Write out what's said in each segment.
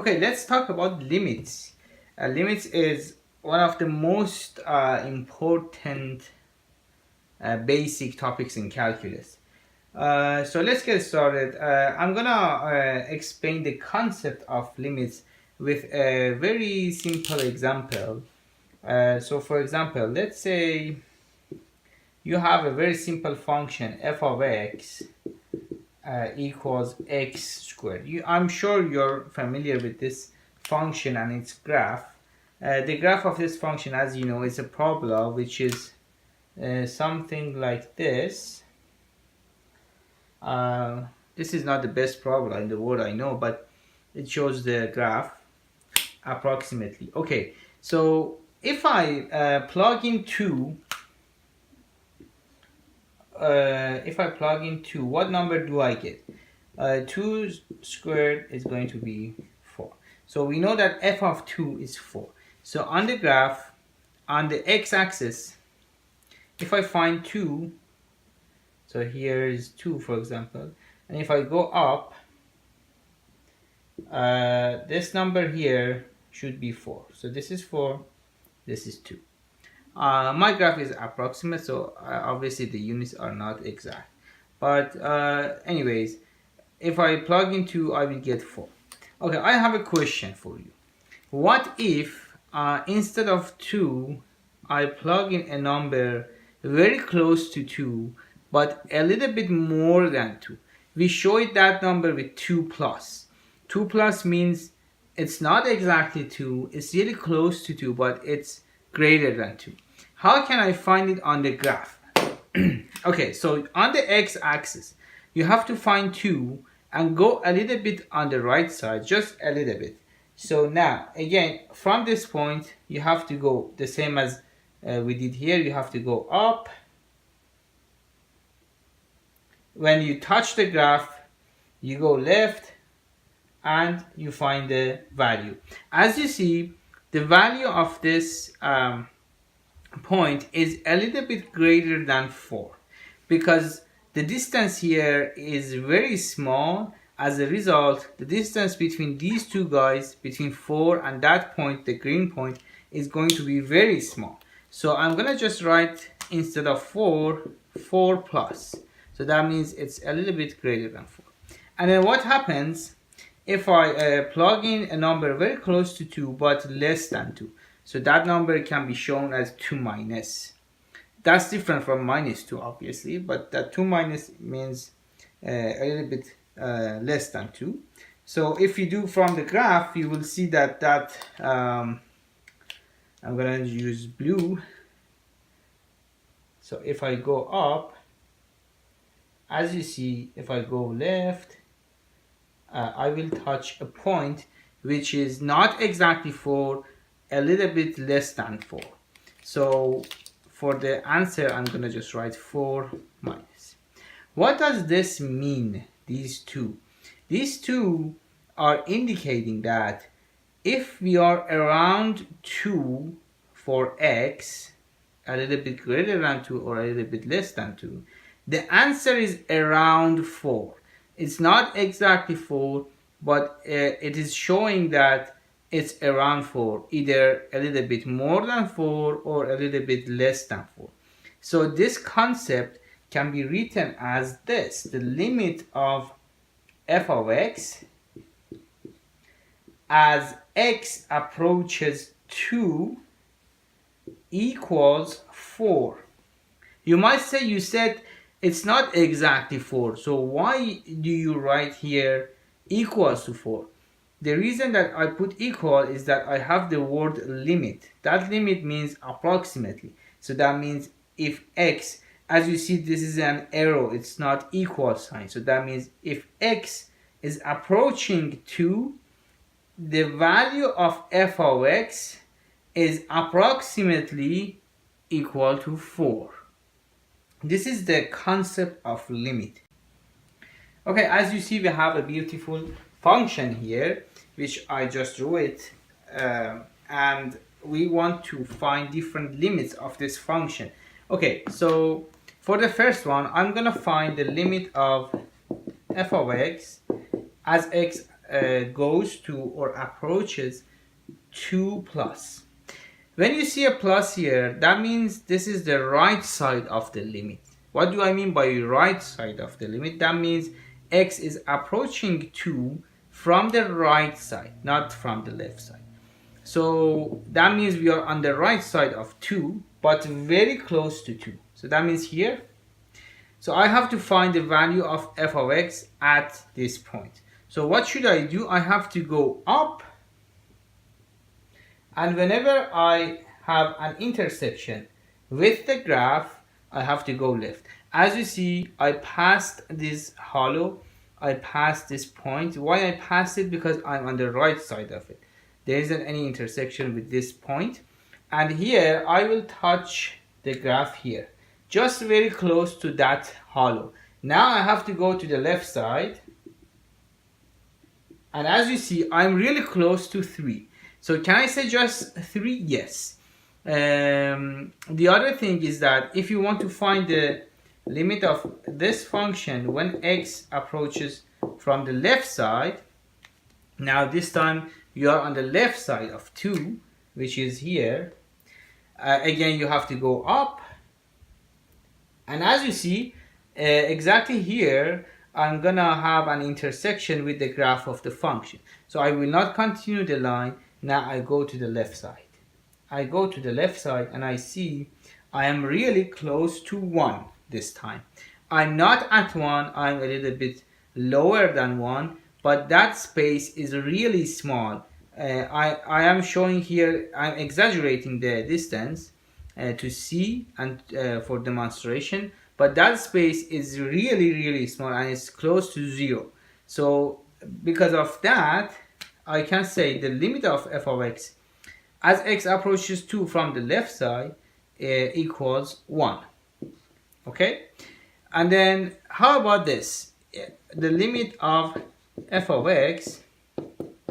Okay, let's talk about limits. Limits is one of the most important basic topics in calculus. So let's get started. I'm gonna explain the concept of limits with a very simple example. So for example, let's say you have a very simple function f of x equals x squared. I'm sure you're familiar with this function and its graph. The graph of this function, as you know, is a parabola, which is something like this. This is not the best parabola in the world, I know, but it shows the graph approximately. Okay, so if I plug in 2, what number do I get? 2 squared is going to be 4. So we know that f of 2 is 4. So on the graph, on the x-axis, if I find 2, so here is 2 for example, and if I go up, this number here should be 4. So this is 4, this is 2. My graph is approximate, so obviously the units are not exact. But anyways, if I plug in 2, I will get 4. Okay, I have a question for you. What if instead of 2, I plug in a number very close to 2, but a little bit more than 2? We show it that number with 2 plus. 2 plus means it's not exactly 2, it's really close to 2, but it's greater than 2. How can I find it on the graph? Okay, so on the x-axis, you have to find 2 and go a little bit on the right side, just a little bit. So now, again, from this point, you have to go the same as we did here. You have to go up. When you touch the graph, you go left and you find the value. As you see, the value of this point is a little bit greater than 4 because the distance here is very small. As a result, the distance between these two guys, between 4 and that point, the green point, is going to be very small. So I'm gonna just write, instead of 4, 4 plus. So that means it's a little bit greater than 4. And then what happens if I plug in a number very close to 2 but less than 2? So that number can be shown as 2 minus. That's different from minus 2, obviously, but that 2 minus means a little bit less than 2. So if you do from the graph, you will see that I'm going to use blue. So if I go up, as you see, if I go left, I will touch a point which is not exactly 4, a little bit less than 4. So for the answer, I'm going to just write 4 minus. What does this mean, these two? These two are indicating that if we are around 2 for x, a little bit greater than 2 or a little bit less than 2, the answer is around 4. It's not exactly 4, but it is showing that it's around 4, either a little bit more than 4 or a little bit less than 4. So this concept can be written as this: the limit of f of x as x approaches 2 equals 4. You might say, you said it's not exactly 4, so why do you write here equals to 4? The reason that I put equal is that I have the word limit. That limit means approximately. So that means if x, as you see, this is an arrow, it's not equal sign. So that means if x is approaching 2, the value of f of x is approximately equal to 4. This is the concept of limit. Okay, as you see, we have a beautiful function here, which I just drew it, and we want to find different limits of this function. Okay, so for the first one, I'm gonna find the limit of f of x as x goes to or approaches 2 plus. When you see a plus here, that means this is the right side of the limit. What do I mean by right side of the limit? That means x is approaching 2 from the right side, not from the left side. So that means we are on the right side of 2, but very close to 2. So that means here. So I have to find the value of f of x at this point. So what should I do? I have to go up, and whenever I have an intersection with the graph, I have to go left. As you see, I passed this hollow, I passed this point. Why I passed it? Because I'm on the right side of it. There isn't any intersection with this point. And here I will touch the graph here, just very close to that hollow. Now I have to go to the left side. And as you see, I'm really close to 3. So can I say just 3? Yes. The other thing is that if you want to find the limit of this function when x approaches from the left side, now this time you are on the left side of 2, which is here. Again, you have to go up. And as you see, exactly here, I'm gonna have an intersection with the graph of the function. So I will not continue the line. Now I go to the left side. I go to the left side and I see I am really close to 1 this time. I'm not at 1, I'm a little bit lower than 1, but that space is really small. I am showing here, I'm exaggerating the distance to see and for demonstration, but that space is really small and it's close to 0. So because of that, I can say the limit of f of x as x approaches 2 from the left side equals 1. Okay? And then how about this? The limit of f of x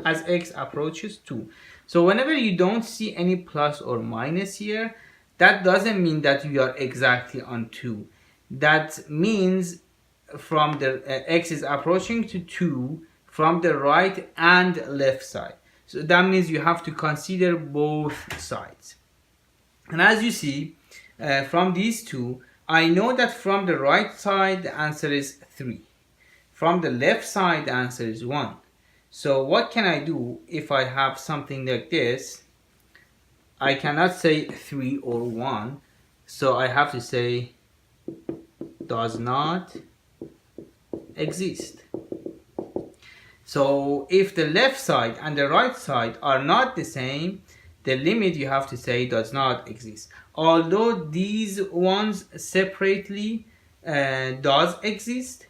as x approaches 2. So whenever you don't see any plus or minus here, that doesn't mean that you are exactly on 2. That means from the x is approaching to 2 from the right and left side. So that means you have to consider both sides. And as you see from these two, I know that from the right side the answer is 3. From the left side the answer is 1. So what can I do if I have something like this? I cannot say 3 or 1. So I have to say does not exist. So if the left side and the right side are not the same, the limit you have to say does not exist. Although these ones separately does exist,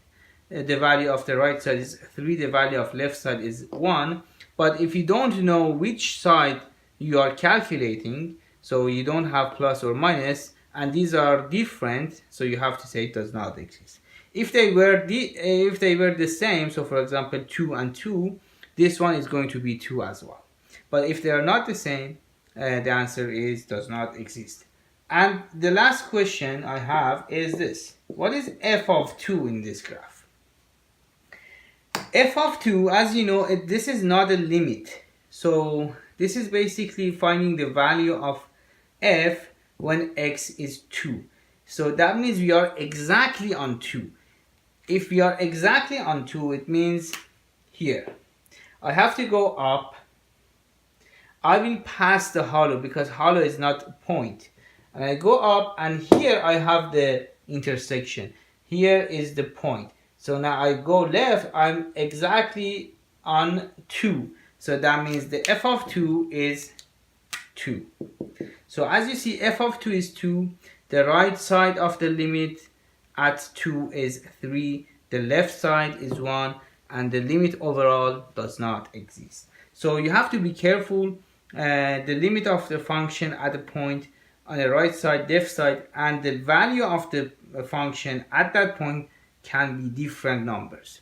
the value of the right side is 3, the value of left side is 1. But if you don't know which side you are calculating, so you don't have plus or minus, and these are different, so you have to say it does not exist. If they were the same, so for example 2 and 2, this one is going to be 2 as well. But if they are not the same, the answer is does not exist. And the last question I have is this: what is f of 2 in this graph? F of 2, as you know, this is not a limit. So this is basically finding the value of f when x is 2. So that means we are exactly on 2. If we are exactly on 2, it means here I have to go up. I will pass the hollow because hollow is not a point. And I go up, and here I have the intersection. Here is the point. So now I go left, I'm exactly on 2. So that means the f of 2 is 2. So as you see, f of 2 is 2. The right side of the limit at 2 is 3. The left side is 1. And the limit overall does not exist. So you have to be careful. The limit of the function at a point on the right side, left side, and the value of the function at that point can be different numbers.